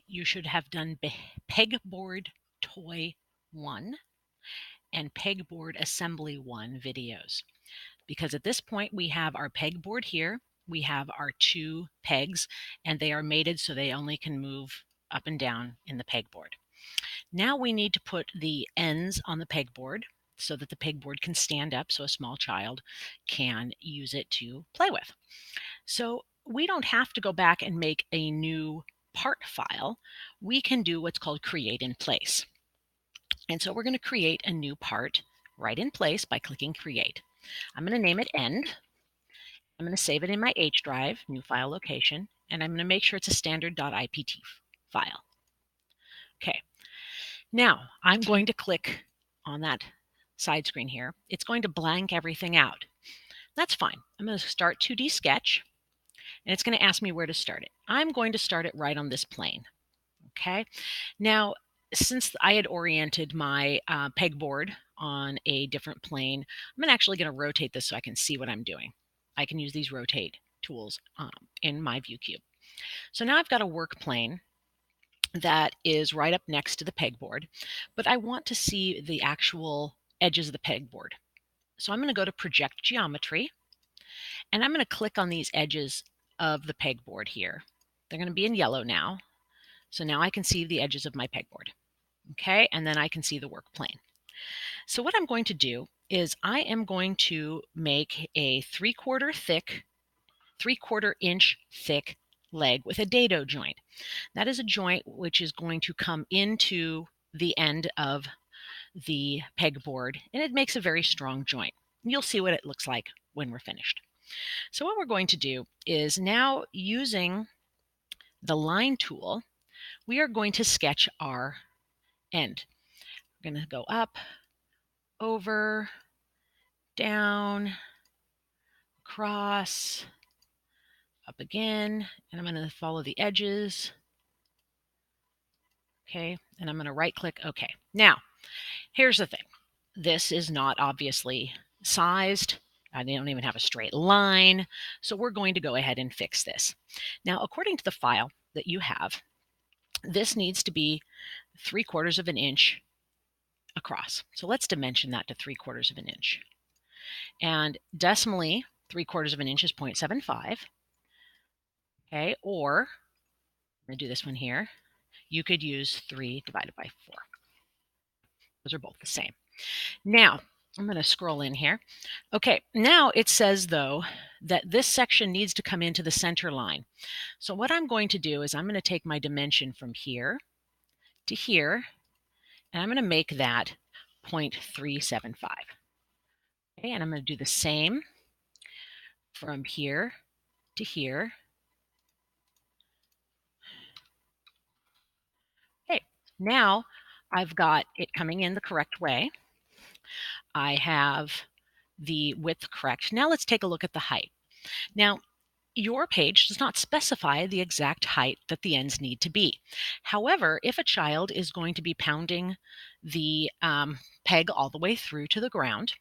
you should have done Pegboard Toy 1 and Pegboard Assembly 1 videos. Because at this point we have our pegboard here, we have our 2 pegs, and they are mated so they only can move up and down in the pegboard. Now we need to put the ends on the pegboard so that the pegboard can stand up so a small child can use it to play with. So we don't have to go back and make a new part file. We can do what's called create in place. And so we're going to create a new part right in place by clicking create. I'm going to name it end. I'm going to save it in my H drive, new file location, and I'm going to make sure it's a standard.ipt file. Okay, now I'm going to click on that side screen here. It's going to blank everything out. That's fine. I'm going to start 2D sketch, and it's going to ask me where to start it. I'm going to start it right on this plane. Okay, now since I had oriented my pegboard on a different plane, I'm actually going to rotate this so I can see what I'm doing. I can use these rotate tools in my view cube. So now I've got a work plane that is right up next to the pegboard, but I want to see the actual edges of the pegboard. So I'm going to go to project geometry, and I'm going to click on these edges of the pegboard here. They're going to be in yellow now. So now I can see the edges of my pegboard. Okay, and then I can see the work plane. So what I'm going to do is I am going to make a 3/4 inch thick leg with a dado joint. That is a joint which is going to come into the end of the pegboard, and it makes a very strong joint. You'll see what it looks like when we're finished. So what we're going to do is now, using the line tool, we are going to sketch our end. We're going to go up, over, down, across, up again, and I'm going to follow the edges. Okay, and I'm going to right click OK. Now, here's the thing. This is not obviously sized. They don't even have a straight line. So we're going to go ahead and fix this. Now, according to the file that you have, this needs to be 3/4 of an inch across. So let's dimension that to 3/4 of an inch. And decimally, 3/4 of an inch is 0.75. Okay, or I'm going to do this one here. You could use 3 divided by 4. Those are both the same. Now, I'm going to scroll in here. Okay, now it says, though, that this section needs to come into the center line. So what I'm going to do is I'm going to take my dimension from here to here, and I'm going to make that 0.375. Okay, and I'm going to do the same from here to here. Okay, now I've got it coming in the correct way. I have the width correct. Now let's take a look at the height. Now, your page does not specify the exact height that the ends need to be. However, if a child is going to be pounding the peg all the way through to the ground,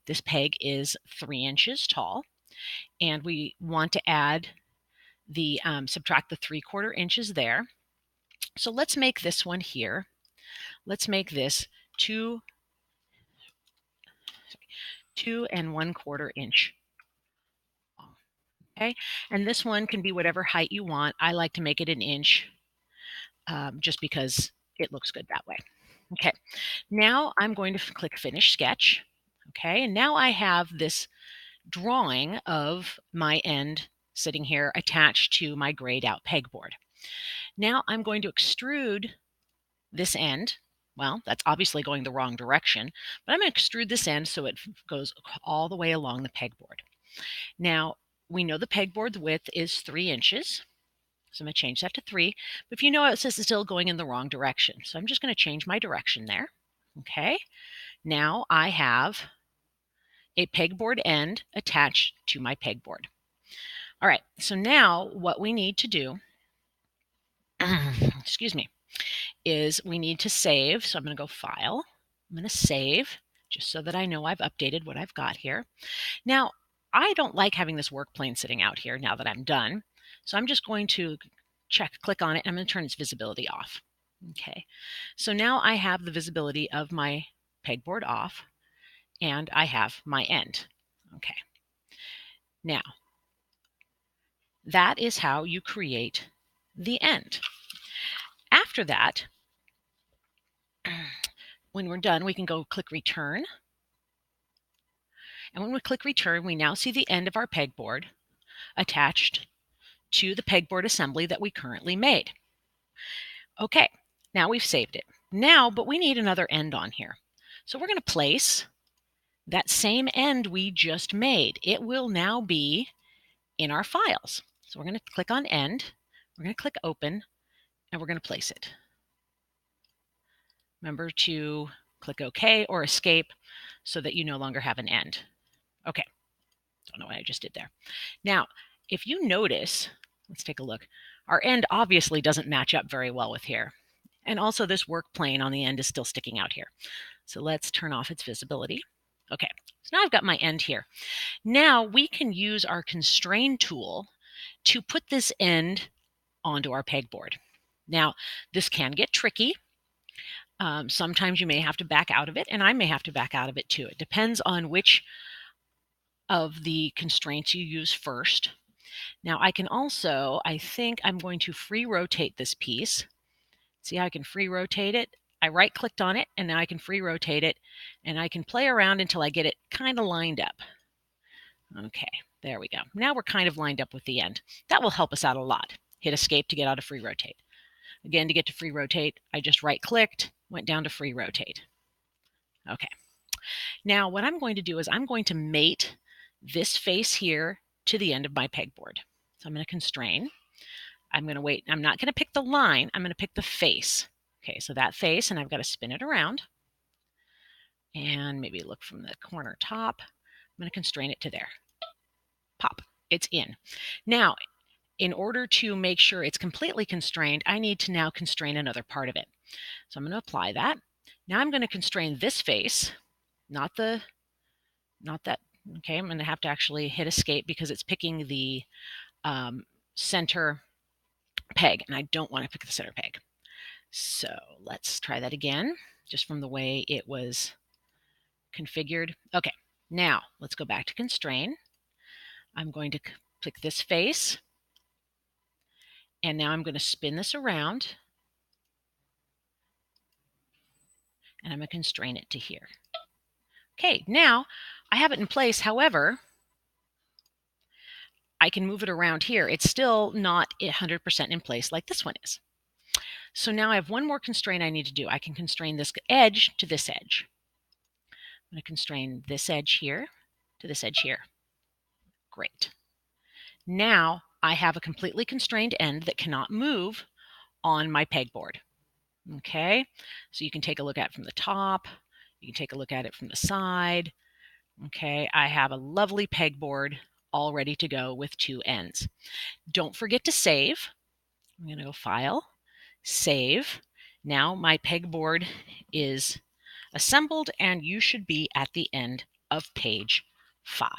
this peg is 3 inches tall, and we want to add the subtract the 3/4 inches there. So let's make this one here. Let's make this 2 1/4 inch. Okay, and this one can be whatever height you want. I like to make it an inch just because it looks good that way. Okay, now I'm going to click Finish Sketch. Okay, and now I have this drawing of my end sitting here attached to my grayed out pegboard. Now I'm going to extrude this end. Well, that's obviously going the wrong direction, but I'm going to extrude this end so it goes all the way along the pegboard. Now, we know the pegboard width is 3 inches. So I'm going to change that to 3. But if you know, it says it's still going in the wrong direction. So I'm just going to change my direction there. Okay. Now I have a pegboard end attached to my pegboard. All right. So now what we need to do, excuse me, is we need to save. So I'm going to go File. I'm going to save just so that I know I've updated what I've got here. Now, I don't like having this work plane sitting out here now that I'm done. So I'm just going to click on it. I'm going to turn its visibility off. Okay, so now I have the visibility of my pegboard off, and I have my end. Okay, now that is how you create the end. After that, when we're done, we can go click return. And when we click return, we now see the end of our pegboard attached to the pegboard assembly that we currently made. Okay, now we've saved it. But we need another end on here. So we're going to place that same end we just made. It will now be in our files. So we're going to click on end, we're going to click open, and we're going to place it. Remember to click OK or escape so that you no longer have an end. Okay, don't know what I just did there. Now, if you notice, let's take a look. Our end obviously doesn't match up very well with here. And also this work plane on the end is still sticking out here. So let's turn off its visibility. Okay, so now I've got my end here. Now we can use our constrain tool to put this end onto our pegboard. Now, this can get tricky. Sometimes you may have to back out of it, and I may have to back out of it too. It depends on which of the constraints you use first. Now I can also, I think I'm going to free rotate this piece. See how I can free rotate it? I right clicked on it, and now I can free rotate it, and I can play around until I get it kind of lined up. Okay, there we go. Now we're kind of lined up with the end. That will help us out a lot. Hit escape to get out of free rotate. Again, to get to free rotate, I just right clicked, went down to free rotate. Okay. Now what I'm going to do is I'm going to mate this face here to the end of my pegboard. So I'm going to constrain. I'm going to wait. I'm not going to pick the line. I'm going to pick the face. Okay, so that face, and I've got to spin it around. And maybe look from the corner top. I'm going to constrain it to there. Pop. It's in. Now, in order to make sure it's completely constrained, I need to now constrain another part of it. So I'm going to apply that. Now I'm going to constrain this face, not that. Okay, I'm going to have to actually hit escape because it's picking the center peg, and I don't want to pick the center peg. So let's try that again, just from the way it was configured. Okay, now let's go back to constrain. I'm going to click this face, and now I'm going to spin this around, and I'm going to constrain it to here. Okay, now I have it in place. However, I can move it around here. It's still not 100% in place like this one is. So now I have one more constraint I need to do. I can constrain this edge to this edge. I'm going to constrain this edge here to this edge here. Great. Now I have a completely constrained end that cannot move on my pegboard. Okay, so you can take a look at it from the top. You can take a look at it from the side. Okay, I have a lovely pegboard all ready to go with two ends. Don't forget to save. I'm going to go File, Save. Now my pegboard is assembled, and you should be at the end of page 5.